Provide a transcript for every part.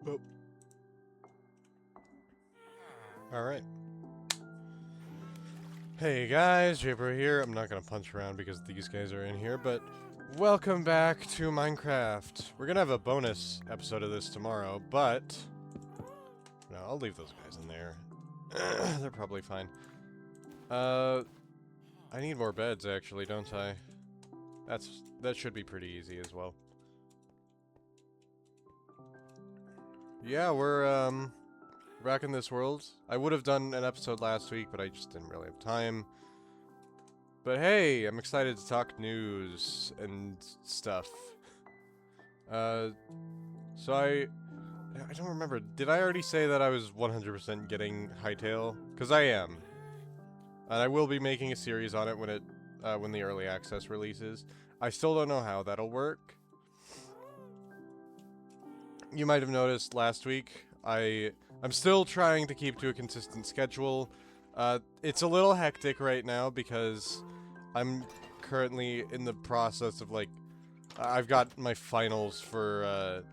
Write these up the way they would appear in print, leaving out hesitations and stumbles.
Oh. Alright. Hey guys, Japer here. I'm not gonna punch around because these guys are in here, but welcome back to Minecraft. We're gonna have a bonus episode of this tomorrow, but... No, I'll leave those guys in there. They're probably fine. I need more beds actually, don't I? That should be pretty easy as well. Yeah, we're, back in this world. I would have done an episode last week, but I just didn't really have time. But hey, I'm excited to talk news and stuff. So I don't remember. Did I already say that I was 100% getting Hightail? Because I am. And I will be making a series on it when the early access releases. I still don't know how that'll work. You might have noticed last week, I'm still trying to keep to a consistent schedule. It's a little hectic right now because I'm currently in the process of, like, I've got my finals for,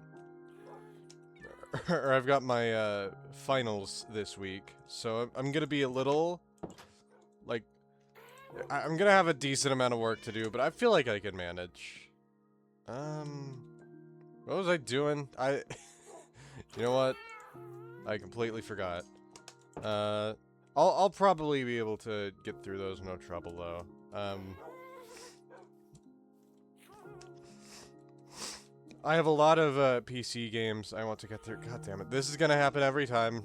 or I've got my, finals this week. So I'm gonna be a little, like, I'm gonna have a decent amount of work to do, but I feel like I can manage. What was I doing? You know what? I completely forgot. I'll probably be able to get through those no trouble, though. I have a lot of, PC games I want to get through. God damn it. This is gonna happen every time.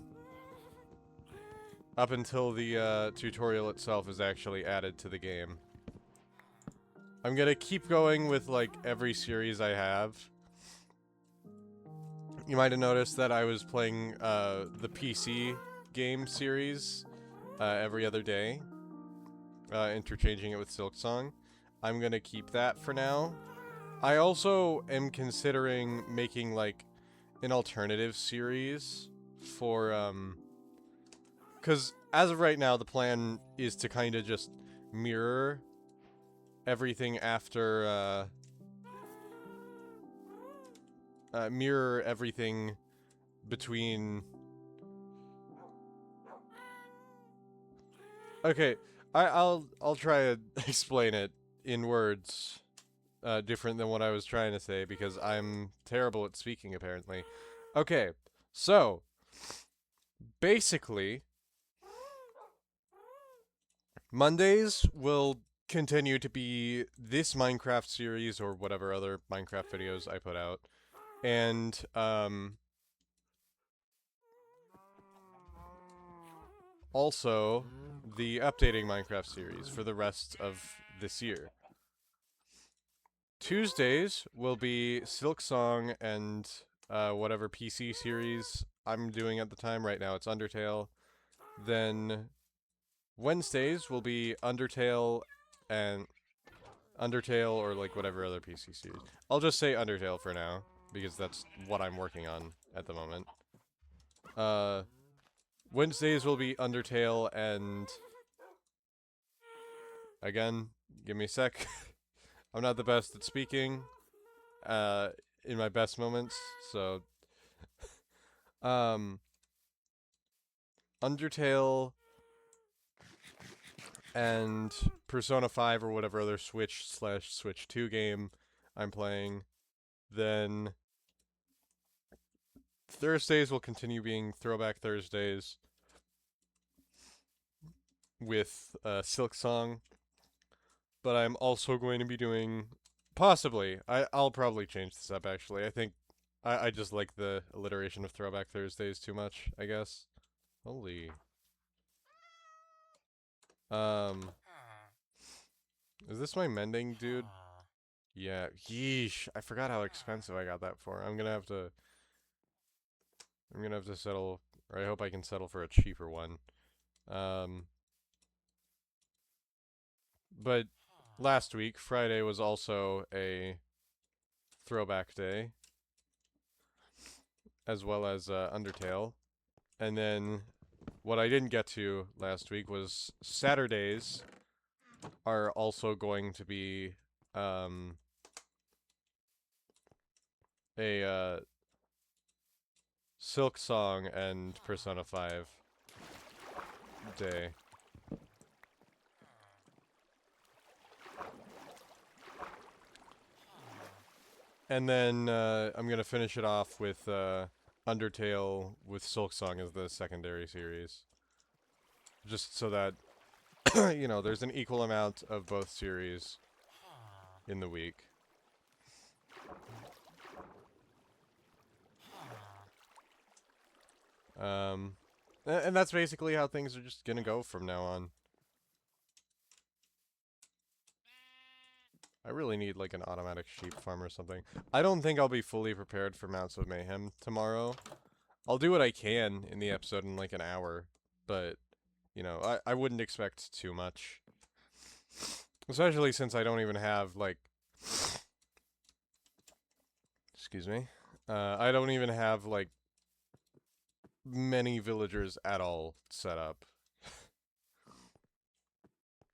Up until the, tutorial itself is actually added to the game. I'm gonna keep going with, like, every series I have. You might have noticed that I was playing, the PC game series, every other day. Interchanging it with Silksong. I'm gonna keep that for now. I also am considering making, like, an alternative series for, because as of right now, the plan is to kind of just mirror everything after, mirror everything between... Okay, I'll try to explain it in words, different than what I was trying to say, because I'm terrible at speaking, apparently. Okay, so, basically, Mondays will continue to be this Minecraft series, or whatever other Minecraft videos I put out, and, also the updating Minecraft series for the rest of this year. Tuesdays will be Silksong and whatever PC series I'm doing at the time. Right now it's Undertale. Then Wednesdays will be Undertale and Undertale or like whatever other PC series. I'll just say Undertale for now because that's what I'm working on at the moment. Wednesdays will be Undertale and again, give me a sec. I'm not the best at speaking in my best moments, so Undertale and Persona 5 or whatever other Switch/Switch 2 game I'm playing. Then Thursdays will continue being Throwback Thursdays with Silksong, but I'm also going to be doing possibly. I'll probably change this up actually. I think I just like the alliteration of Throwback Thursdays too much, I guess. Holy. Is this my mending dude? Yeah. Yeesh. I forgot how expensive I got that for. I'm gonna have to settle, or I hope I can settle for a cheaper one. But last week, Friday was also a throwback day, as well as Undertale. And then what I didn't get to last week was Saturdays are also going to be a Silk Song and Persona 5 day. And then I'm gonna finish it off with Undertale with Silk Song as the secondary series. Just so that, you know, there's an equal amount of both series in the week. And that's basically how things are just gonna go from now on. I really need, like, an automatic sheep farm or something. I don't think I'll be fully prepared for Mounts of Mayhem tomorrow. I'll do what I can in the episode in, like, an hour. But, you know, I wouldn't expect too much. Especially since I don't even have, like... Excuse me. I don't even have, like, many villagers at all set up.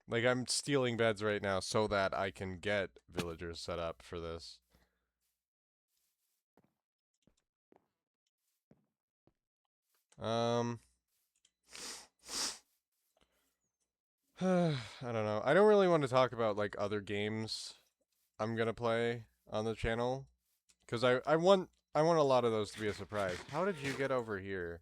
Like, I'm stealing beds right now so that I can get villagers set up for this. I don't know. I don't really want to talk about, like, other games I'm gonna play on the channel. Because I want a lot of those to be a surprise. How did you get over here?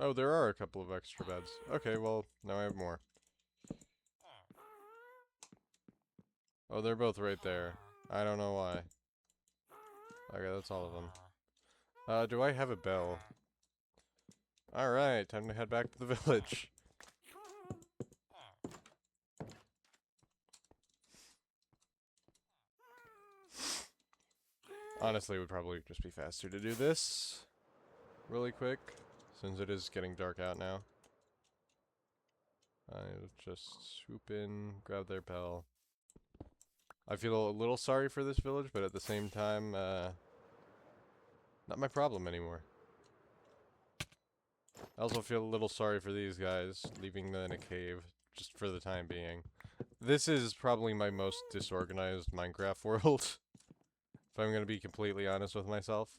Oh, there are a couple of extra beds. Okay, well, now I have more. Oh, they're both right there. I don't know why. Okay, that's all of them. Do I have a bell? Alright, time to head back to the village. Honestly, it would probably just be faster to do this really quick, since it is getting dark out now. I'll just swoop in, grab their bell. I feel a little sorry for this village, but at the same time, not my problem anymore. I also feel a little sorry for these guys, leaving them in a cave, just for the time being. This is probably my most disorganized Minecraft world, if I'm gonna be completely honest with myself.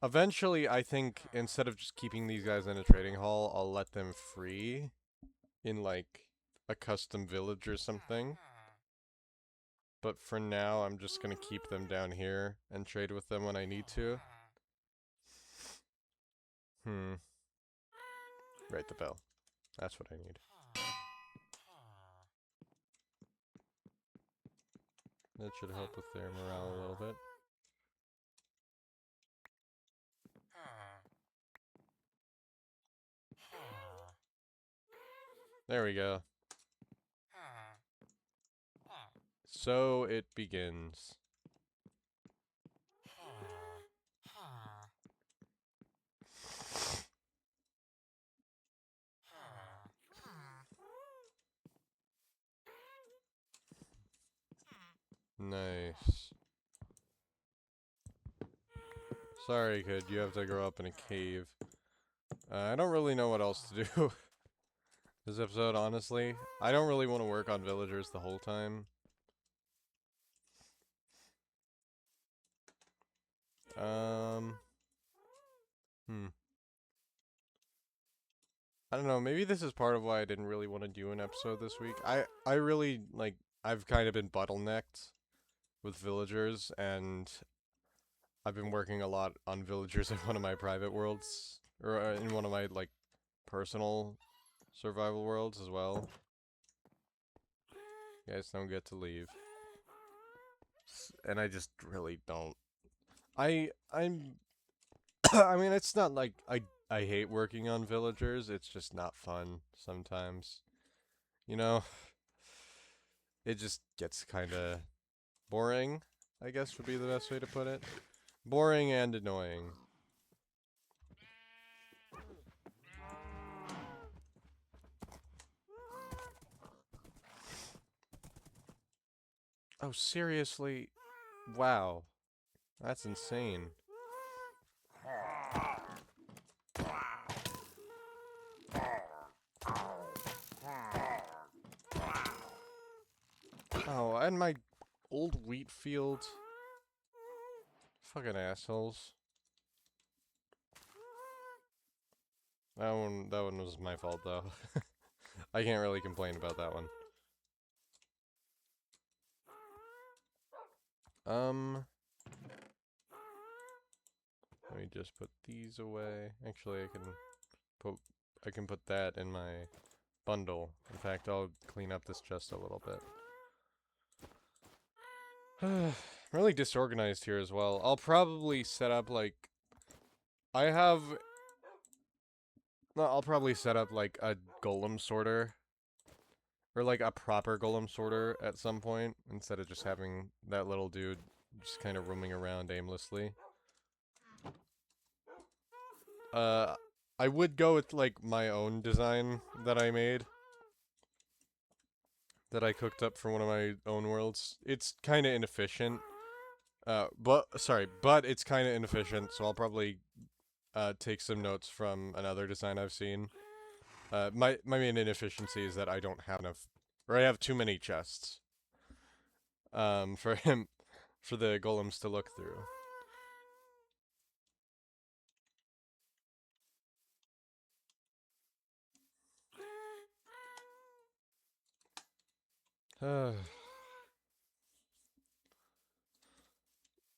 Eventually, I think, instead of just keeping these guys in a trading hall, I'll let them free in, like, a custom village or something. But for now, I'm just gonna keep them down here and trade with them when I need to. Right, the bell. That's what I need. That should help with their morale a little bit. There we go. So it begins. Nice. Sorry, kid, you have to grow up in a cave. I don't really know what else to do this episode, honestly. I don't really want to work on villagers the whole time. I don't know, maybe this is part of why I didn't really want to do an episode this week. I really, like, I've kind of been bottlenecked with villagers, and I've been working a lot on villagers in one of my private worlds, or in one of my, like, personal survival worlds as well. You guys don't get to leave. And I just really don't. I'm I mean, it's not like I hate working on villagers, it's just not fun sometimes. You know, it just gets kind of boring, I guess would be the best way to put it. Boring and annoying. Oh, seriously? Wow. That's insane. Oh, and my old wheat field. Fucking assholes. That one was my fault though. I can't really complain about that one. Let me just put these away. Actually, I can put that in my bundle. In fact, I'll clean up this chest a little bit. I'm really disorganized here as well. I'll probably set up like I'll probably set up like a golem sorter or like a proper golem sorter at some point instead of just having that little dude just kind of roaming around aimlessly. I would go with like my own design that I made. That I cooked up for one of my own worlds. It's kind of inefficient. But it's kind of inefficient, so I'll probably take some notes from another design I've seen. My main inefficiency is that I don't have enough, or I have too many chests. For the golems to look through.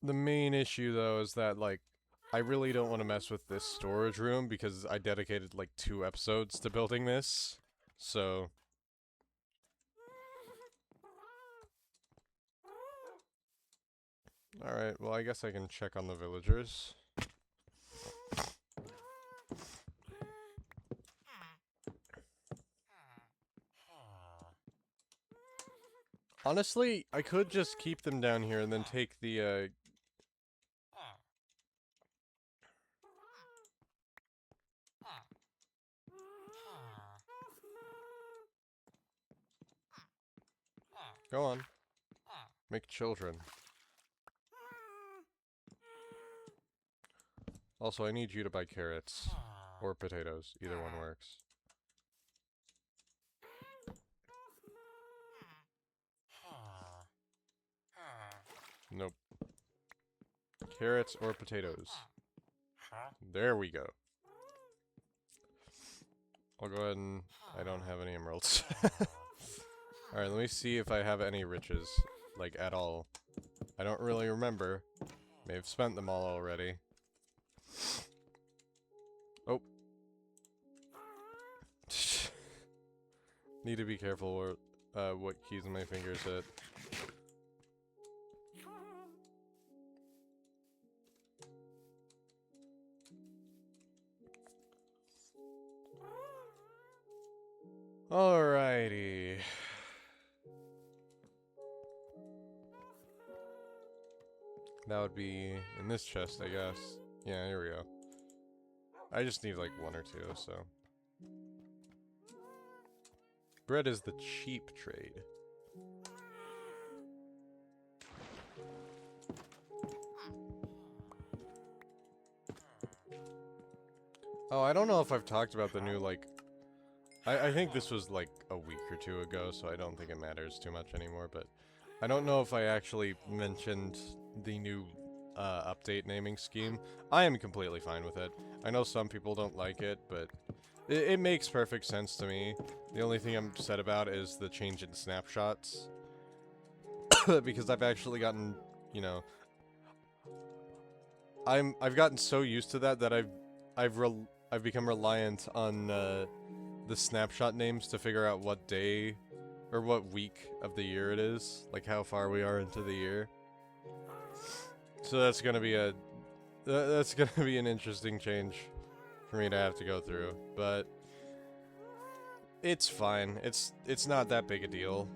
The main issue though is that like I really don't want to mess with this storage room because I dedicated like 2 episodes to building this. So alright, well I guess I can check on the villagers. Honestly, I could just keep them down here and then take the, Go on. Make children. Also, I need you to buy carrots. Or potatoes. Either one works. Nope. Carrots or potatoes. There we go. I'll go ahead and... I don't have any emeralds. Alright, let me see if I have any riches. Like, at all. I don't really remember. May have spent them all already. Oh. Need to be careful what keys my fingers hit. Alrighty. That would be in this chest, I guess. Yeah, here we go. I just need like 1 or 2, so. Bread is the cheap trade. Oh, I don't know if I've talked about the new, like... I think this was like a week or 2 ago, so I don't think it matters too much anymore, but... I don't know if I actually mentioned the new update naming scheme. I am completely fine with it. I know some people don't like it, but it makes perfect sense to me. The only thing I'm upset about is the change in snapshots. Because I've actually gotten, you know... I've gotten so used to that I've become reliant on the snapshot names to figure out what day or what week of the year it is, like how far we are into the year. So that's gonna be an interesting change for me to have to go through, but it's fine. It's not that big a deal,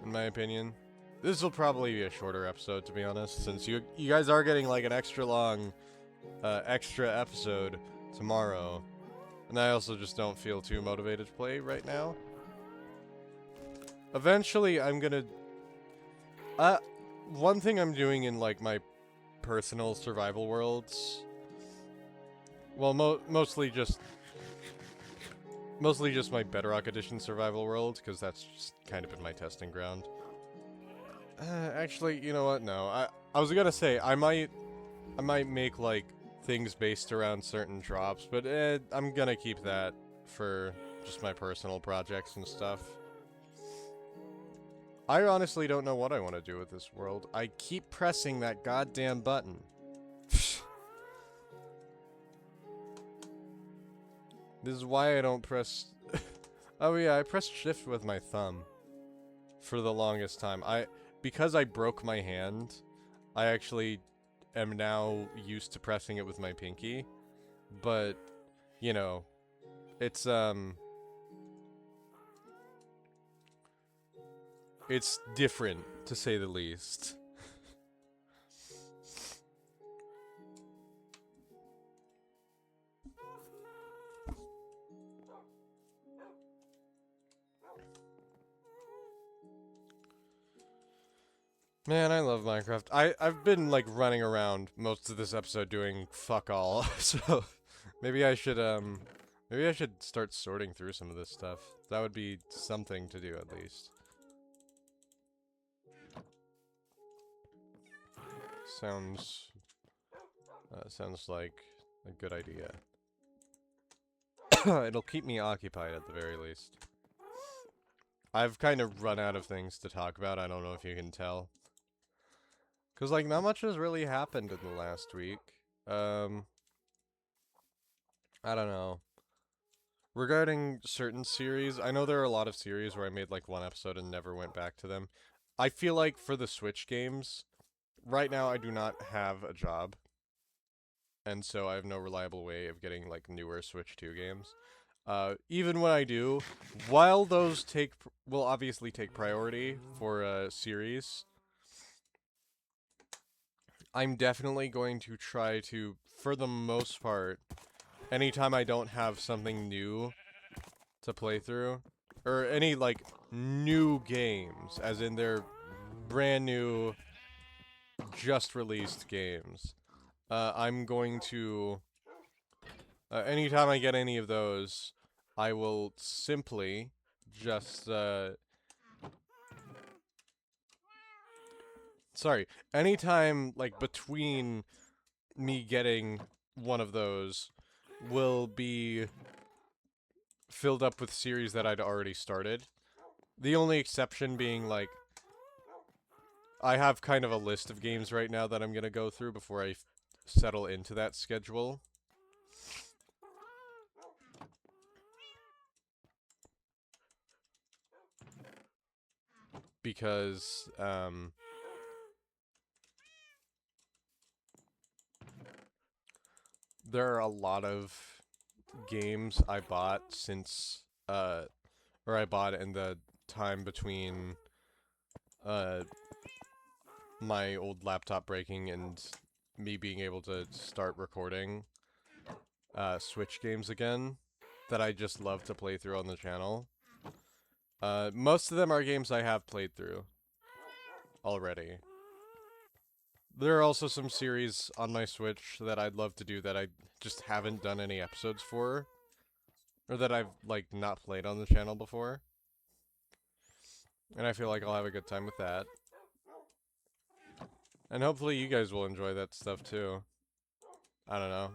in my opinion. This will probably be a shorter episode, to be honest, since you guys are getting like an extra long, extra episode tomorrow, and I also just don't feel too motivated to play right now. Eventually, I'm gonna... Uh, one thing I'm doing in, like, my personal survival worlds... Well, mostly just my Bedrock Edition survival world, because that's just kind of been my testing ground. Actually, you know what? No, I was gonna say I might make like things based around certain drops, but I'm gonna keep that for just my personal projects and stuff. I honestly don't know what I want to do with this world. I keep pressing that goddamn button. This is why I don't press... Oh yeah, I pressed shift with my thumb for the longest time. Because I broke my hand, I actually am now used to pressing it with my pinky. But, you know, it's different, to say the least. Man, I love Minecraft. I've been, like, running around most of this episode doing fuck all, so maybe I should start sorting through some of this stuff. That would be something to do, at least. Sounds like a good idea. It'll keep me occupied at the very least. I've kind of run out of things to talk about, I don't know if you can tell. Because, like, not much has really happened in the last week. I don't know. Regarding certain series, I know there are a lot of series where I made, like, one episode and never went back to them. I feel like for the Switch games, right now I do not have a job. And so I have no reliable way of getting, like, newer Switch 2 games. Even when I do, while those will obviously take priority for a series, I'm definitely going to try to, for the most part, anytime I don't have something new to play through, or any, like, new games, as in they're brand new, just released games, I'm going to, anytime I get any of those, I will simply just, sorry, anytime, like, between me getting one of those will be filled up with series that I'd already started. The only exception being, like, I have kind of a list of games right now that I'm gonna go through before I settle into that schedule. Because, there are a lot of games I bought since, or I bought in the time between, my old laptop breaking and me being able to start recording, Switch games again, that I just love to play through on the channel. Most of them are games I have played through already. There are also some series on my Switch that I'd love to do that I just haven't done any episodes for. Or that I've, like, not played on the channel before. And I feel like I'll have a good time with that. And hopefully you guys will enjoy that stuff too. I don't know.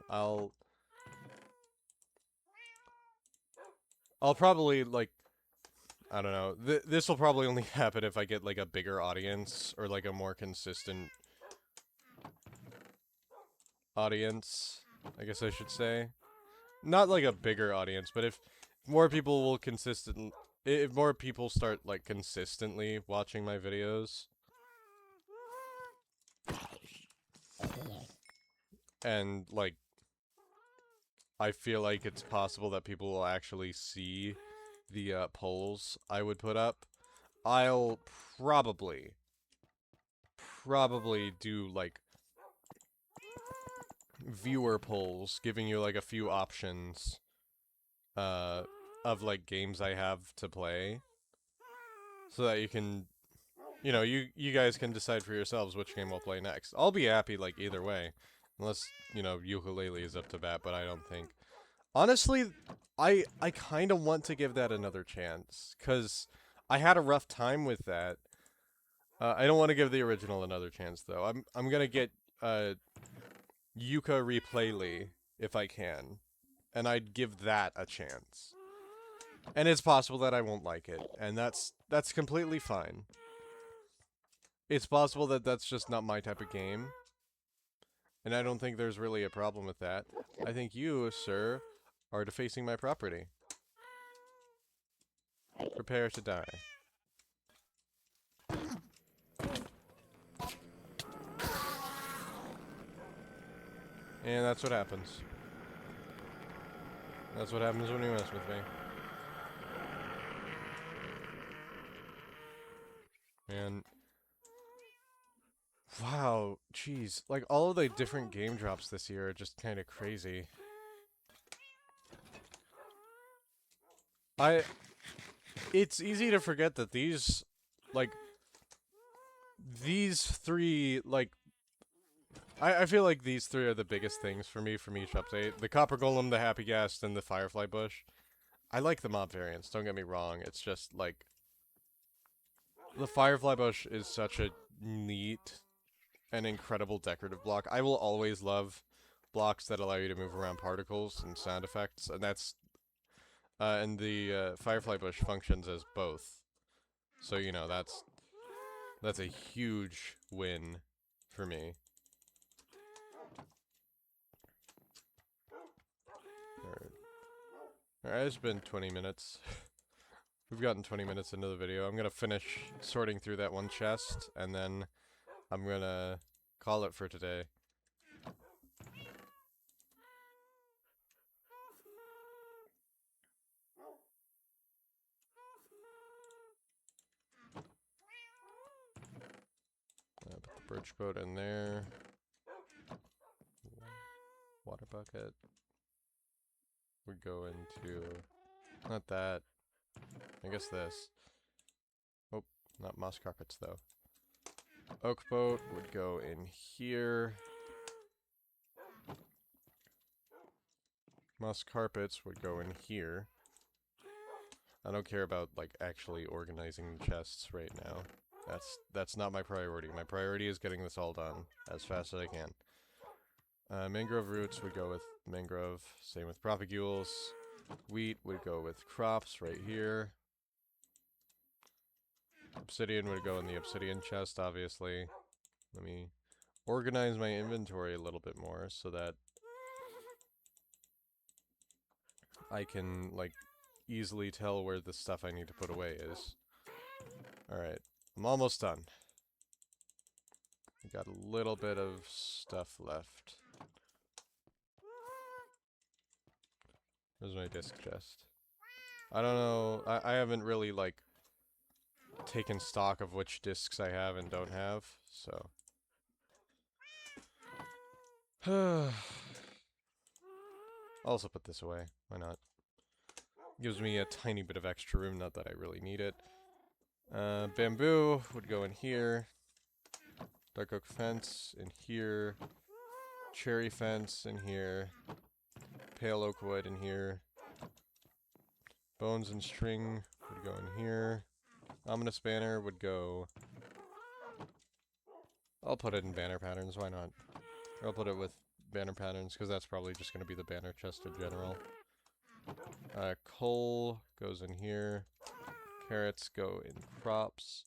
I'll probably, like, I don't know. This will probably only happen if I get, like, a bigger audience, or, like, a more consistent audience, I guess I should say. Not, like, a bigger audience, but if more people will if more people start, like, consistently watching my videos, and, like, I feel like it's possible that people will actually see the, polls I would put up, I'll probably do, like, viewer polls, giving you, like, a few options, of, like, games I have to play, so that you can you know, you guys can decide for yourselves which game we'll play next. I'll be happy like either way, unless you know ukulele is up to bat, but I don't think. Honestly, I kind of want to give that another chance because I had a rough time with that. I don't want to give the original another chance though. I'm gonna get Yuka Replayly if I can, and I'd give that a chance. And it's possible that I won't like it, and that's completely fine. It's possible that that's just not my type of game, and I don't think there's really a problem with that. I think you, sir, are defacing my property. Prepare to die. And that's what happens. That's what happens when you mess with me. And wow, jeez. Like, all of the different game drops this year are just kind of crazy. It's easy to forget that these, like, these three, like, I feel like these three are the biggest things for me from each update. The Copper Golem, the Happy Ghast, and the Firefly Bush. I like the mob variants, don't get me wrong. It's just, like, the Firefly Bush is such a neat and incredible decorative block. I will always love blocks that allow you to move around particles and sound effects, and that's and the Firefly Bush functions as both. So, you know, that's a huge win for me. Alright, it's been 20 minutes. We've gotten 20 minutes into the video. I'm gonna finish sorting through that one chest, and then I'm gonna call it for today. Put the birch boat in there. Water bucket. Would go into... not that. I guess this. Oh, not moss carpets though. Oak boat would go in here. Moss carpets would go in here. I don't care about, like, actually organizing the chests right now. That's not my priority. My priority is getting this all done as fast as I can. Mangrove roots would go with mangrove. Same with propagules. Wheat would go with crops right here. Obsidian would go in the obsidian chest, obviously. Let me organize my inventory a little bit more so that I can, like, easily tell where the stuff I need to put away is. Alright, I'm almost done. I got a little bit of stuff left. Where's my disc chest? I don't know, I haven't really, like, taken stock of which discs I have and don't have, so... I'll also put this away, why not? Gives me a tiny bit of extra room, not that I really need it. Bamboo would go in here. Dark oak fence in here. Cherry fence in here. Pale oak wood in here. Bones and string would go in here. Ominous banner would go... I'll put it in banner patterns, why not? Or I'll put it with banner patterns, because that's probably just going to be the banner chest in general. Coal goes in here. Carrots go in crops.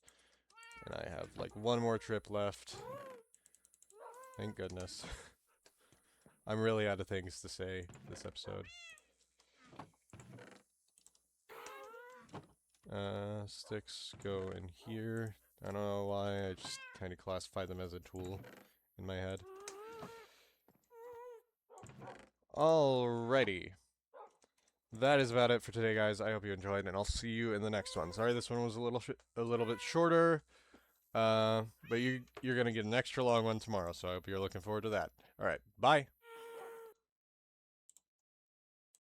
And I have, like, one more trip left. Thank goodness. I'm really out of things to say this episode. Sticks go in here. I don't know why, I just kind of classify them as a tool in my head. Alrighty. That is about it for today, guys. I hope you enjoyed, and I'll see you in the next one. Sorry this one was a little bit shorter, but you're gonna get an extra long one tomorrow, so I hope you're looking forward to that. Alright, bye!